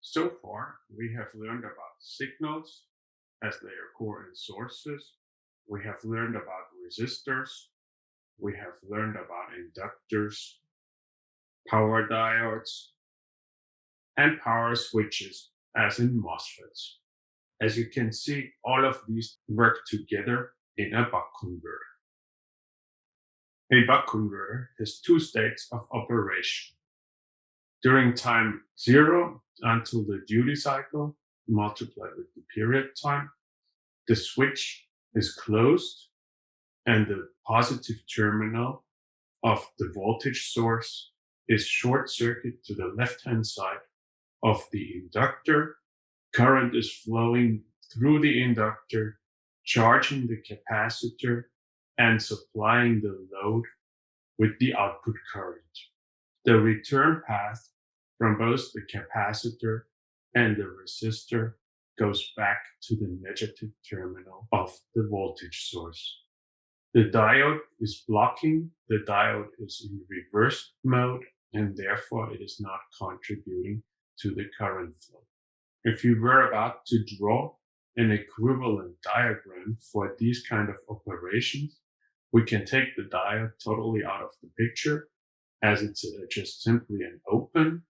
So far, we have learned about signals as they occur in sources. We have learned about resistors. We have learned about inductors, power diodes, and power switches, as in MOSFETs. As you can see, all of these work together in a buck converter. A buck converter has two states of operation. During time 0 until the duty cycle, multiplied with the period time, the switch is closed and the positive terminal of the voltage source is short circuit to the left-hand side of the inductor. Current is flowing through the inductor, charging the capacitor and supplying the load with the output current. The return path from both the capacitor and the resistor goes back to the negative terminal of the voltage source. The diode is blocking, the diode is in reverse mode, and therefore it is not contributing to the current flow. If you were about to draw an equivalent diagram for these kind of operations, we can take the diode totally out of the picture, as it's just simply an open.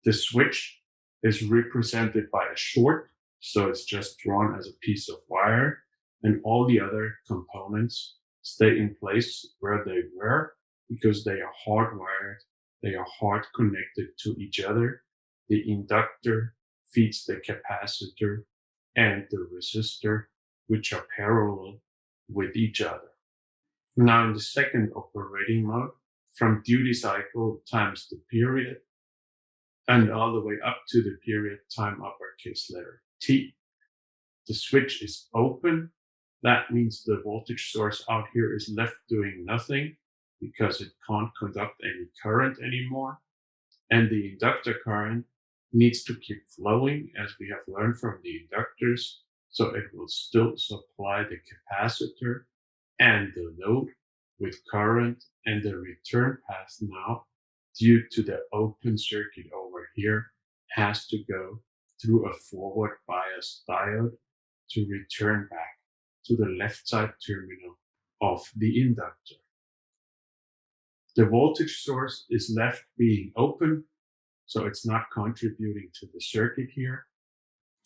The switch is represented by a short, so it's just drawn as a piece of wire, and all the other components stay in place where they were because they are hardwired, they are hard connected to each other. The inductor feeds the capacitor and the resistor, which are parallel with each other. Now in the second operating mode, from duty cycle times the period and all the way up to the period time uppercase letter T, the switch is open. That means the voltage source out here is left doing nothing because it can't conduct any current anymore. And the inductor current needs to keep flowing, as we have learned from the inductors. So it will still supply the capacitor and the load with current, and the return path now, due to the open circuit over here, has to go through a forward bias diode to return back to the left side terminal of the inductor. The voltage source is left being open, so it's not contributing to the circuit here.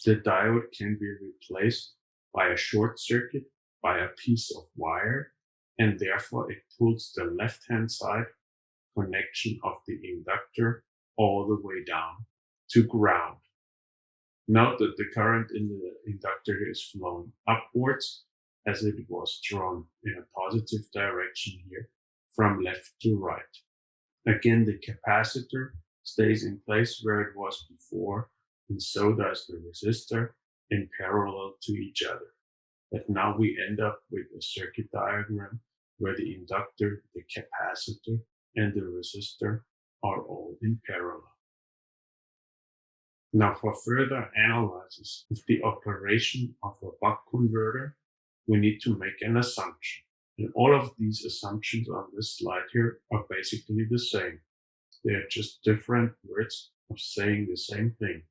The diode can be replaced by a short circuit by a piece of wire, and therefore it pulls the left-hand side connection of the inductor all the way down to ground. Note that the current in the inductor is flowing upwards, as it was drawn in a positive direction here from left to right. Again, the capacitor stays in place where it was before, and so does the resistor, in parallel to each other. But now we end up with a circuit diagram where the inductor, the capacitor, and the resistor are all in parallel. Now, for further analysis of the operation of a buck converter, we need to make an assumption. And all of these assumptions on this slide here are basically the same. They are just different words of saying the same thing.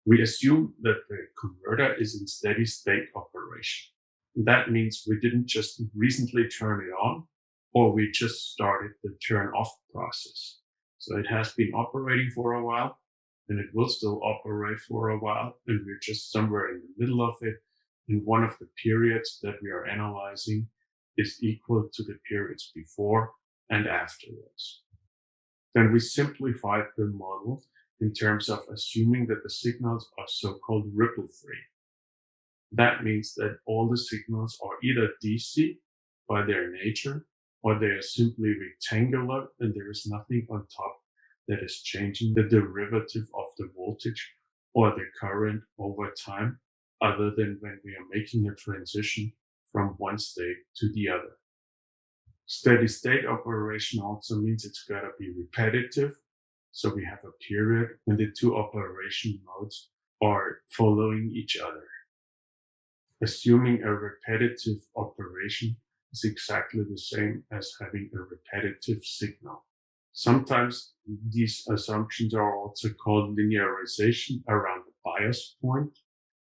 We assume that the converter is in steady state operation. That means we didn't just recently turn it on, or we just started the turn off process. So it has been operating for a while, and it will still operate for a while, and we're just somewhere in the middle of it. And one of the periods that we are analyzing is equal to the periods before and afterwards. Then we simplified the model in terms of assuming that the signals are so-called ripple-free. That means that all the signals are either DC by their nature, or they are simply rectangular and there is nothing on top that is changing the derivative of the voltage or the current over time, other than when we are making a transition from one state to the other. Steady state operation also means it's got to be repetitive. So we have a period when the two operation modes are following each other. Assuming a repetitive operation is exactly the same as having a repetitive signal. Sometimes these assumptions are also called linearization around the bias point.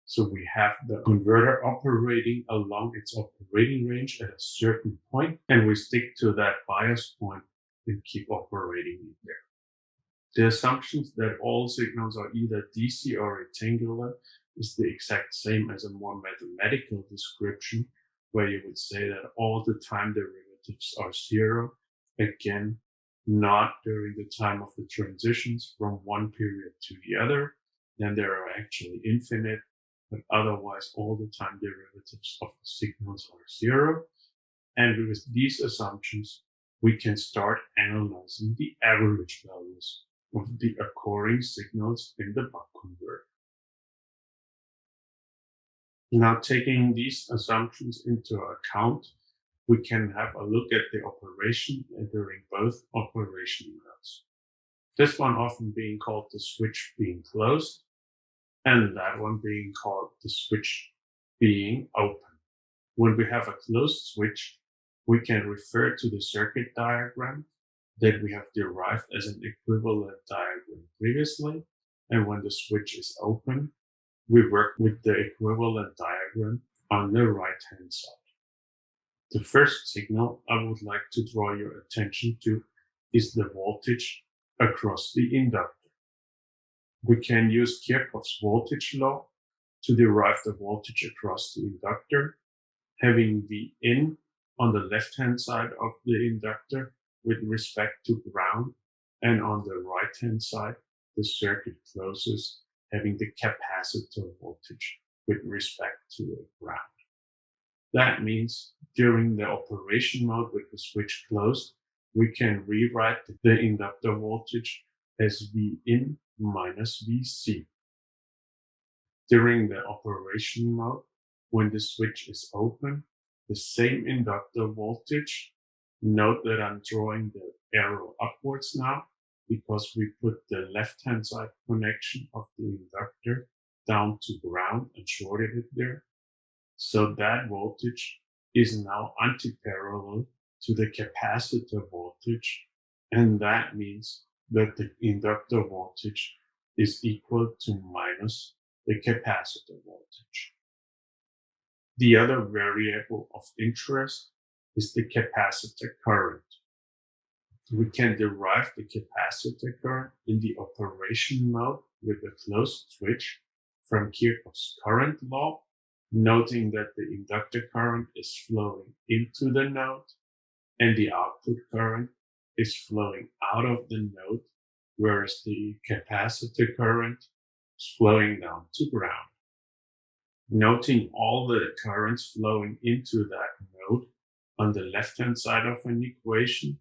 So we have the converter operating along its operating range at a certain point, and we stick to that bias point and keep operating in there. The assumptions that all signals are either DC or rectangular is the exact same as a more mathematical description, where you would say that all the time derivatives are zero, again, not during the time of the transitions from one period to the other, then they are actually infinite, but otherwise all the time derivatives of the signals are zero. And with these assumptions, we can start analyzing the average values of the occurring signals in the buck converter. Now, taking these assumptions into account, we can have a look at the operation during both operation modes. This one often being called the switch being closed, and that one being called the switch being open. When we have a closed switch, we can refer to the circuit diagram that we have derived as an equivalent diagram previously. And when the switch is open, we work with the equivalent diagram on the right-hand side. The first signal I would like to draw your attention to is the voltage across the inductor. We can use Kirchhoff's voltage law to derive the voltage across the inductor, having V in on the left-hand side of the inductor with respect to ground, and on the right-hand side, the circuit closes, having the capacitor voltage with respect to the ground. That means during the operation mode with the switch closed, we can rewrite the inductor voltage as V in minus Vc. During the operation mode, when the switch is open, the same inductor voltage. Note that I'm drawing the arrow upwards now because we put the left-hand side connection of the inductor down to ground and shorted it there. So that voltage is now antiparallel to the capacitor voltage, and that means that the inductor voltage is equal to minus the capacitor voltage. The other variable of interest is the capacitor current. We can derive the capacitor current in the operation mode with a closed switch from Kirchhoff's current law, noting that the inductor current is flowing into the node and the output current is flowing out of the node, whereas the capacitor current is flowing down to ground. Noting all the currents flowing into that node on the left-hand side of an equation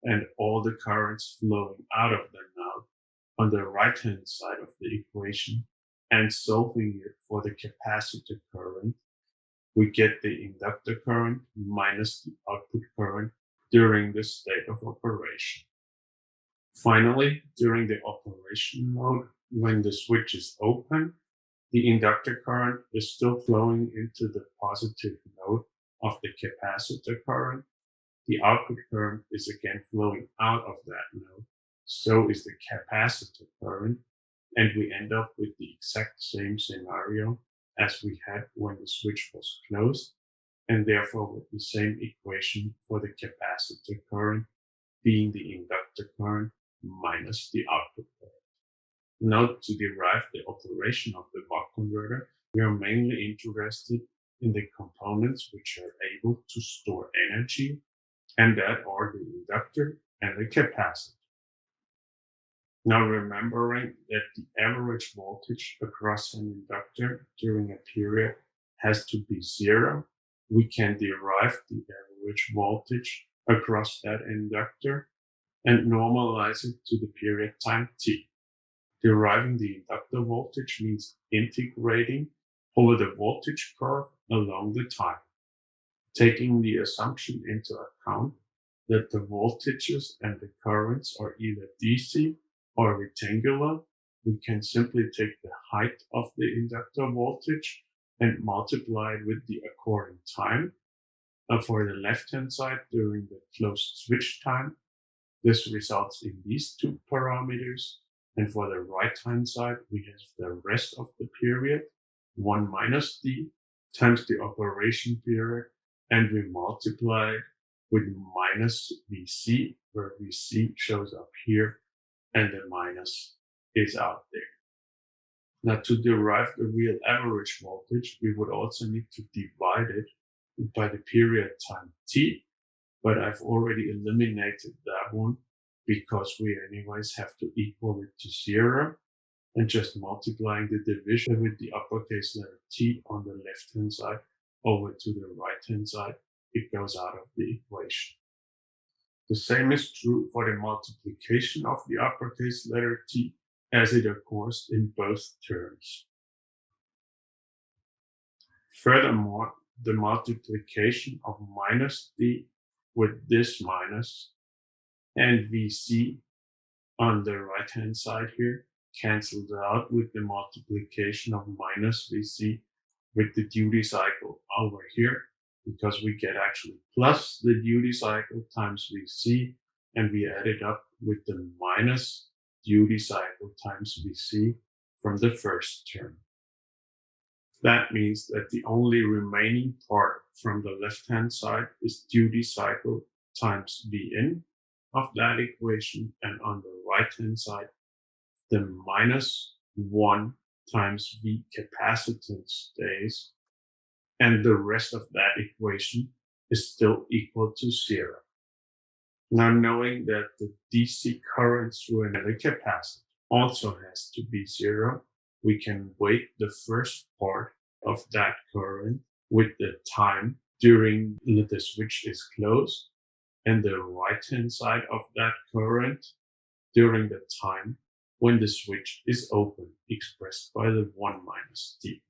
and all the currents flowing out of the node on the right-hand side of the equation, and solving it for the capacitor current, we get the inductor current minus the output current during the state of operation. Finally, during the operation mode, when the switch is open, the inductor current is still flowing into the positive node of the capacitor current. The output current is again flowing out of that node. So is the capacitor current. And we end up with the exact same scenario as we had when the switch was closed, and therefore with the same equation for the capacitor current being the inductor current minus the output current. Note, to derive the operation of the buck converter, we are mainly interested in the components which are able to store energy, and that are the inductor and the capacitor. Now, remembering that the average voltage across an inductor during a period has to be zero, we can derive the average voltage across that inductor and normalize it to the period time t. Deriving the inductor voltage means integrating over the voltage curve along the time, taking the assumption into account that the voltages and the currents are either DC or rectangular. We can simply take the height of the inductor voltage and multiply it with the occurring time. For the left-hand side, during the closed switch time, This results in these two parameters. And for the right-hand side, we have the rest of the period, 1 minus d times the operation period, and we multiply it with minus Vc, where Vc shows up here, and the minus is out there. Now, to derive the real average voltage, we would also need to divide it by the period time t, but I've already eliminated that one because we anyways have to equal it to 0, and just multiplying the division with the uppercase letter T on the left-hand side over to the right-hand side, it goes out of the equation. The same is true for the multiplication of the uppercase letter T as it occurs in both terms. Furthermore, the multiplication of minus D with this minus and Vc on the right-hand side here cancels out with the multiplication of minus Vc with the duty cycle over here, because we get actually plus the duty cycle times Vc, and we add it up with the minus duty cycle times Vc from the first term. That means that the only remaining part from the left-hand side is duty cycle times Vin of that equation, and on the right-hand side, the minus 1 times V capacitance stays, and the rest of that equation is still equal to 0. Now, knowing that the DC current through another capacitor also has to be 0, we can weight the first part of that current with the time during the switch is closed, and the right-hand side of that current during the time when the switch is open, expressed by the 1 minus t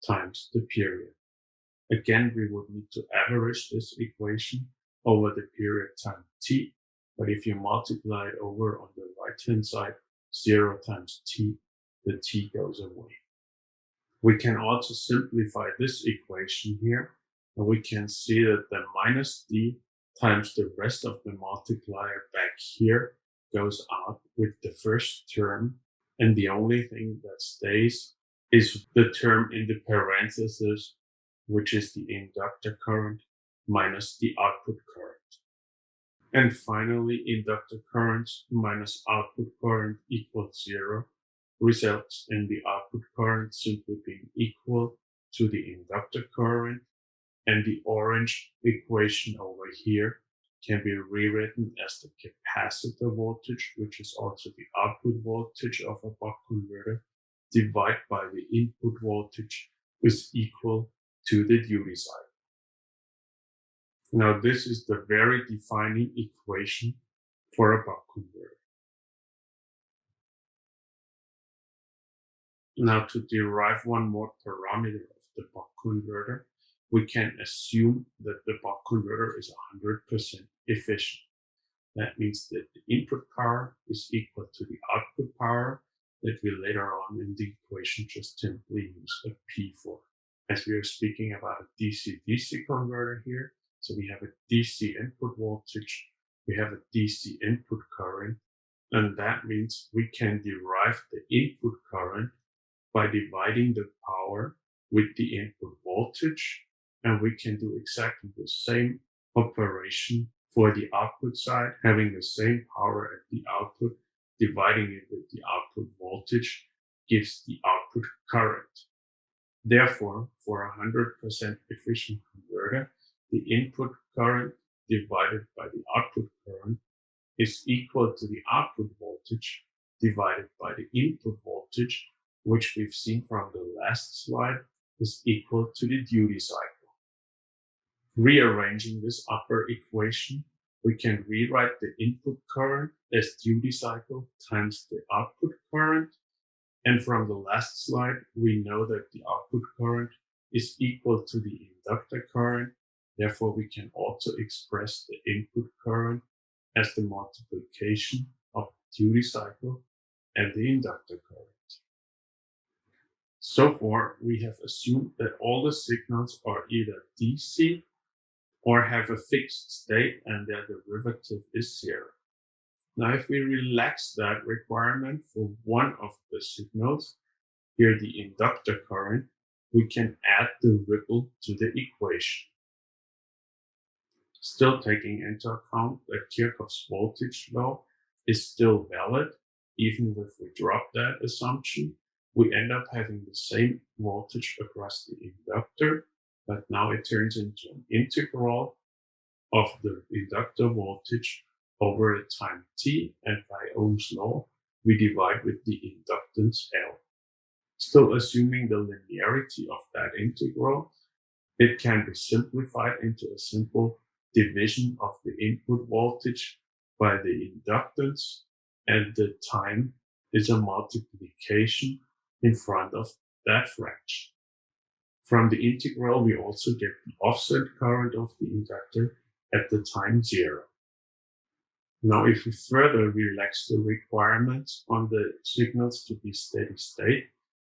times the period. Again, we would need to average this equation over the period time t, but if you multiply it over on the right-hand side, 0 times t, the t goes away. We can also simplify this equation here, and we can see that the minus d times the rest of the multiplier back here goes out with the first term, and the only thing that stays is the term in the parentheses, which is the inductor current minus the output current. And finally, inductor current minus output current equals 0 results in the output current simply being equal to the inductor current, and the orange equation over here can be rewritten as the capacitor voltage, which is also the output voltage of a buck converter, divided by the input voltage, is equal to the duty cycle. Now, this is the very defining equation for a buck converter. Now, to derive one more parameter of the buck converter, we can assume that the buck converter is 100% efficient. That means that the input power is equal to the output power that we later on in the equation just simply use a P for. As we are speaking about a DC-DC converter here, so we have a DC input voltage, we have a DC input current, and that means we can derive the input current by dividing the power with the input voltage, and we can do exactly the same operation for the output side, having the same power at the output, dividing it with the output voltage gives the output current. Therefore, for a 100% efficient converter, the input current divided by the output current is equal to the output voltage divided by the input voltage, which we've seen from the last slide is equal to the duty cycle. Rearranging this upper equation, we can rewrite the input current as duty cycle times the output current. And from the last slide, we know that the output current is equal to the inductor current. Therefore, we can also express the input current as the multiplication of the duty cycle and the inductor current. So far, we have assumed that all the signals are either DC or have a fixed state and their derivative is 0. Now, if we relax that requirement for one of the signals, here the inductor current, we can add the ripple to the equation. Still taking into account that Kirchhoff's voltage law is still valid, even if we drop that assumption, we end up having the same voltage across the inductor, but now it turns into an integral of the inductor voltage over a time t, and by Ohm's law, we divide with the inductance L. Still assuming the linearity of that integral, it can be simplified into a simple division of the input voltage by the inductance, and the time is a multiplication in front of that fraction. From the integral, we also get the offset current of the inductor at the time 0. Now, if we further relax the requirements on the signals to be steady state,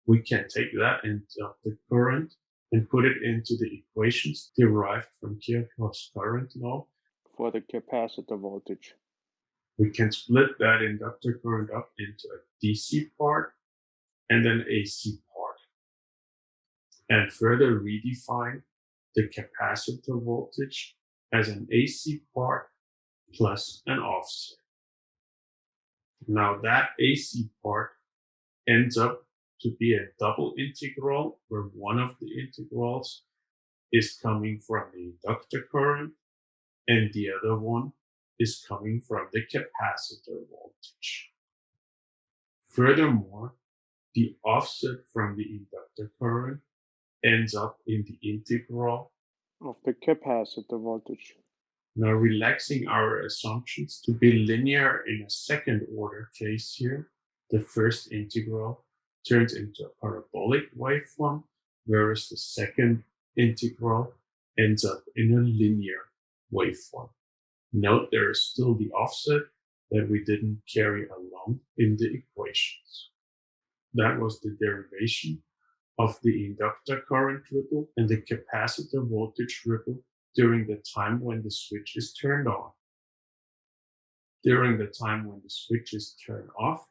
we can take that inductor current and put it into the equations derived from Kirchhoff's current law for the capacitor voltage. We can split that inductor current up into a DC part and an AC part, and further redefine the capacitor voltage as an AC part plus an offset. Now that AC part ends up to be a double integral, where one of the integrals is coming from the inductor current and the other one is coming from the capacitor voltage. Furthermore, the offset from the inductor current ends up in the integral of the capacitor voltage. Now, relaxing our assumptions to be linear in a second order case here, the first integral turns into a parabolic waveform, whereas the second integral ends up in a linear waveform. Note there is still the offset that we didn't carry along in the equations. That was the derivation of the inductor current ripple and the capacitor voltage ripple during the time when the switch is turned on. During the time when the switch is turned off,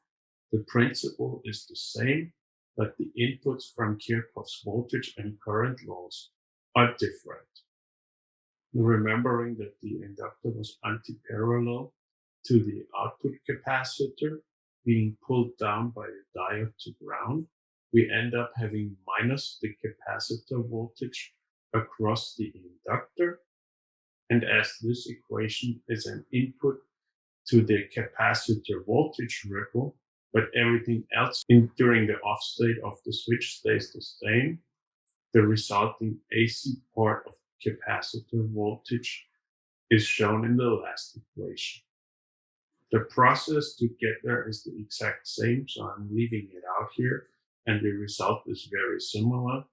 the principle is the same, but the inputs from Kirchhoff's voltage and current laws are different. Remembering that the inductor was antiparallel to the output capacitor being pulled down by the diode to ground, we end up having minus the capacitor voltage across the inductor. And as this equation is an input to the capacitor voltage ripple, but everything else during the off state of the switch stays the same, the resulting AC part of capacitor voltage is shown in the last equation. The process to get there is the exact same, so I'm leaving it out here, and the result is very similar.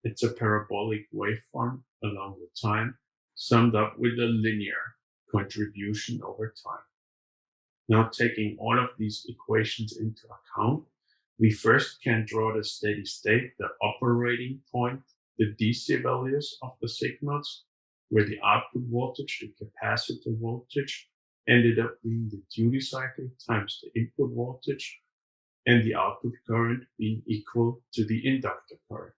It's a parabolic waveform along the time, summed up with a linear contribution over time. Now, taking all of these equations into account, we first can draw the steady state, the operating point, the DC values of the signals, where the output voltage, the capacitor voltage, ended up being the duty cycle times the input voltage, and the output current being equal to the inductor current,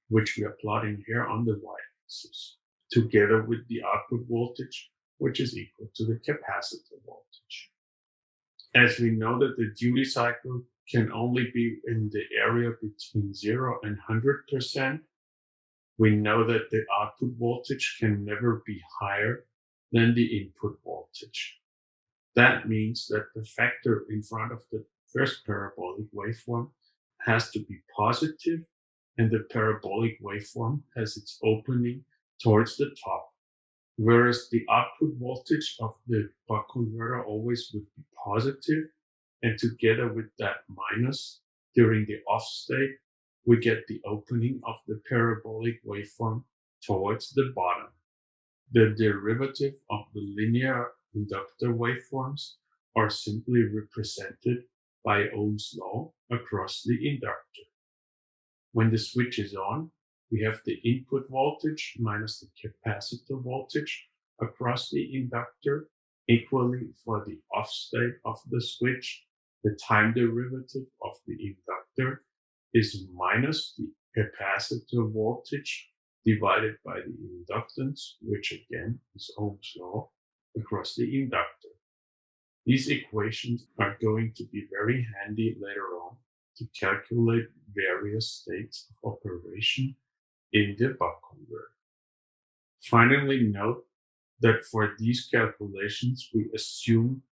which we are plotting here on the y-axis, together with the output voltage, which is equal to the capacitor voltage. As we know that the duty cycle can only be in the area between 0 and 100%, we know that the output voltage can never be higher than the input voltage. That means that the factor in front of the first parabolic waveform has to be positive, and the parabolic waveform has its opening towards the top, whereas the output voltage of the buck converter always would be positive, and together with that minus during the off state, we get the opening of the parabolic waveform towards the bottom. The derivative of the linear inductor waveforms are simply represented by Ohm's law across the inductor. When the switch is on, we have the input voltage minus the capacitor voltage across the inductor Equally, for the off state of the switch, the time derivative of the inductor is minus the capacitor voltage divided by the inductance, which again is Ohm's law, across the inductor. These equations are going to be very handy later on to calculate various states of operation in the buck converter. Finally, note that for these calculations, we assume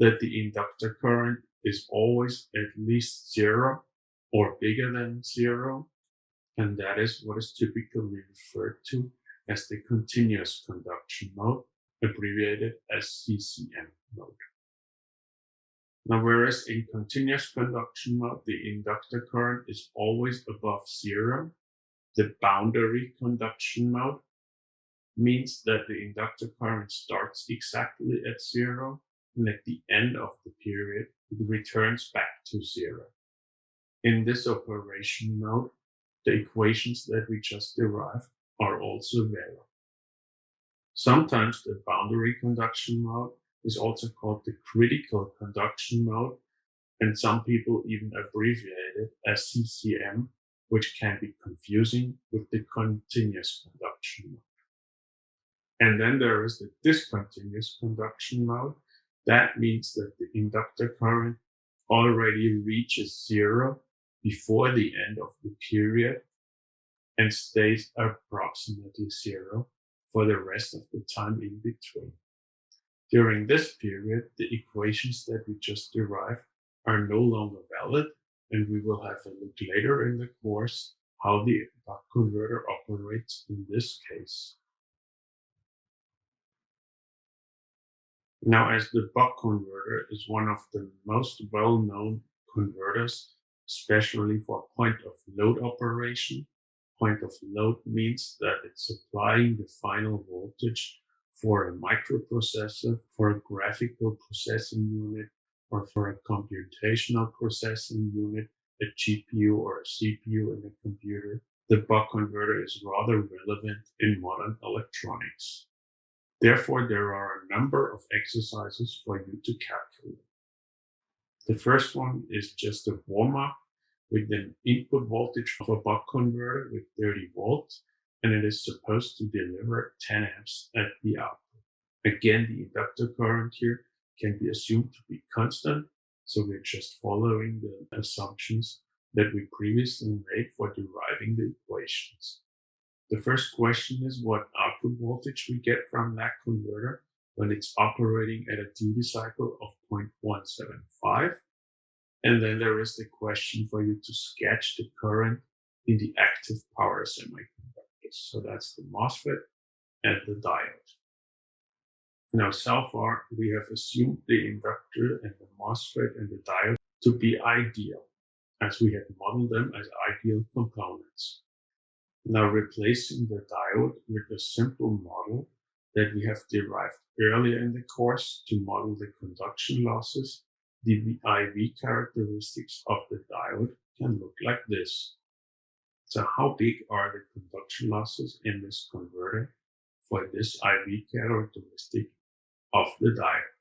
that the inductor current is always at least 0 or bigger than 0, and that is what is typically referred to as the continuous conduction mode, abbreviated as CCM mode. Now, whereas in continuous conduction mode, the inductor current is always above 0, the boundary conduction mode means that the inductor current starts exactly at 0, and at the end of the period, it returns back to 0. In this operation mode, the equations that we just derived are also valid. Sometimes the boundary conduction mode is also called the critical conduction mode, and some people even abbreviate it as CCM, which can be confusing with the continuous conduction mode. And then there is the discontinuous conduction mode. That means that the inductor current already reaches 0 before the end of the period and stays approximately 0 for the rest of the time in between. During this period, the equations that we just derived are no longer valid, and we will have a look later in the course how the buck converter operates in this case. Now, as the buck converter is one of the most well-known converters, especially for point of load operation. Point of load means that it's supplying the final voltage for a microprocessor, for a graphical processing unit, or for a computational processing unit, a GPU or a CPU in a computer. The buck converter is rather relevant in modern electronics. Therefore, there are a number of exercises for you to calculate. The first one is just a warm-up with an input voltage of a buck converter with 30 volts, and it is supposed to deliver 10 amps at the output. Again, the inductor current here can be assumed to be constant, so we're just following the assumptions that we previously made for deriving the equations. The first question is what output voltage we get from that converter when it's operating at a duty cycle of 0.175. And then there is the question for you to sketch the current in the active power semiconductors. So that's the MOSFET and the diode. Now, so far, we have assumed the inductor and the MOSFET and the diode to be ideal, as we have modeled them as ideal components. Now, replacing the diode with a simple model that we have derived earlier in the course to model the conduction losses, the IV characteristics of the diode can look like this. So how big are the conduction losses in this converter for this IV characteristic of the diode?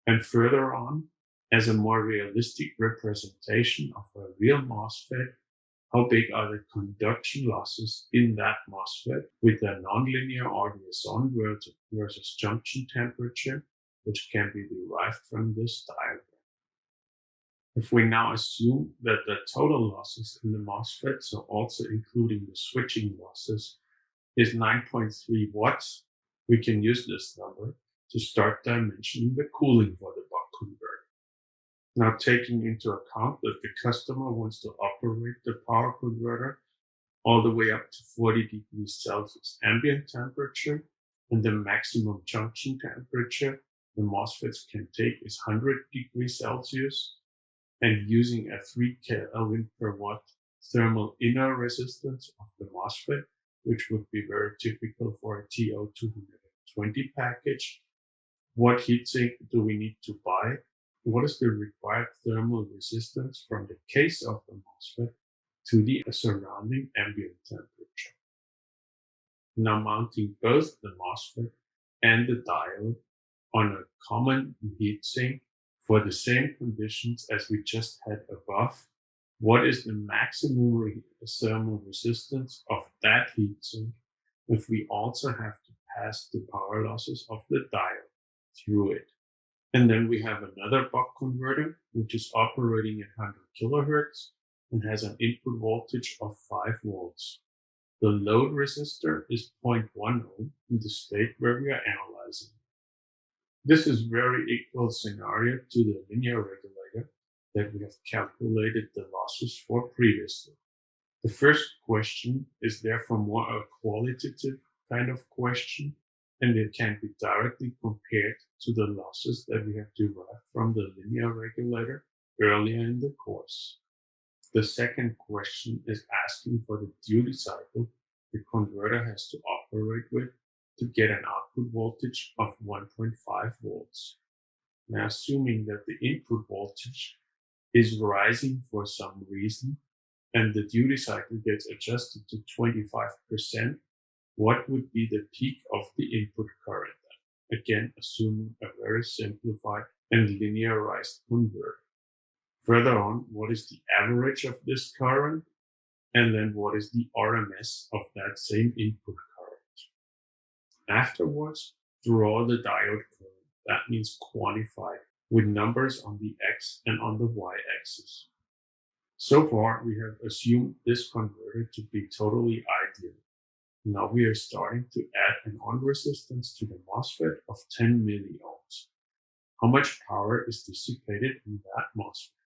And further on, as a more realistic representation of a real MOSFET, how big are the conduction losses in that MOSFET with a nonlinear RDS(on) versus junction temperature, which can be derived from this diagram. If we now assume that the total losses in the MOSFET, so also including the switching losses, is 9.3 watts, we can use this number to start dimensioning the cooling for the buck converter. Now, taking into account that the customer wants to operate the power converter all the way up to 40 degrees Celsius ambient temperature, and the maximum junction temperature the MOSFETs can take is 100 degrees Celsius, and using a 3 Kelvin per watt thermal inner resistance of the MOSFET, which would be very typical for a TO220 package, what heatsink do we need to buy? What is the required thermal resistance from the case of the MOSFET to the surrounding ambient temperature? Now, mounting both the MOSFET and the diode on a common heatsink for the same conditions as we just had above, what is the maximum thermal resistance of that heatsink if we also have to pass the power losses of the diode through it? And then we have another buck converter, which is operating at 100 kilohertz and has an input voltage of 5 volts. The load resistor is 0.1 ohm in the state where we are analyzing. This is very equal scenario to the linear regulator that we have calculated the losses for previously. The first question is therefore more a qualitative kind of question, and it can be directly compared to the losses that we have derived from the linear regulator earlier in the course. The second question is asking for the duty cycle the converter has to operate with to get an output voltage of 1.5 volts. Now, assuming that the input voltage is rising for some reason and the duty cycle gets adjusted to 25%, what would be the peak of the input current then? Again, assuming a very simplified and linearized converter. Further on, what is the average of this current? And then what is the RMS of that same input current? Afterwards, draw the diode curve. That means quantified with numbers on the X and on the Y axis. So far, we have assumed this converter to be totally ideal. Now we are starting to add an on resistance to the MOSFET of 10 milliohms. How much power is dissipated in that MOSFET?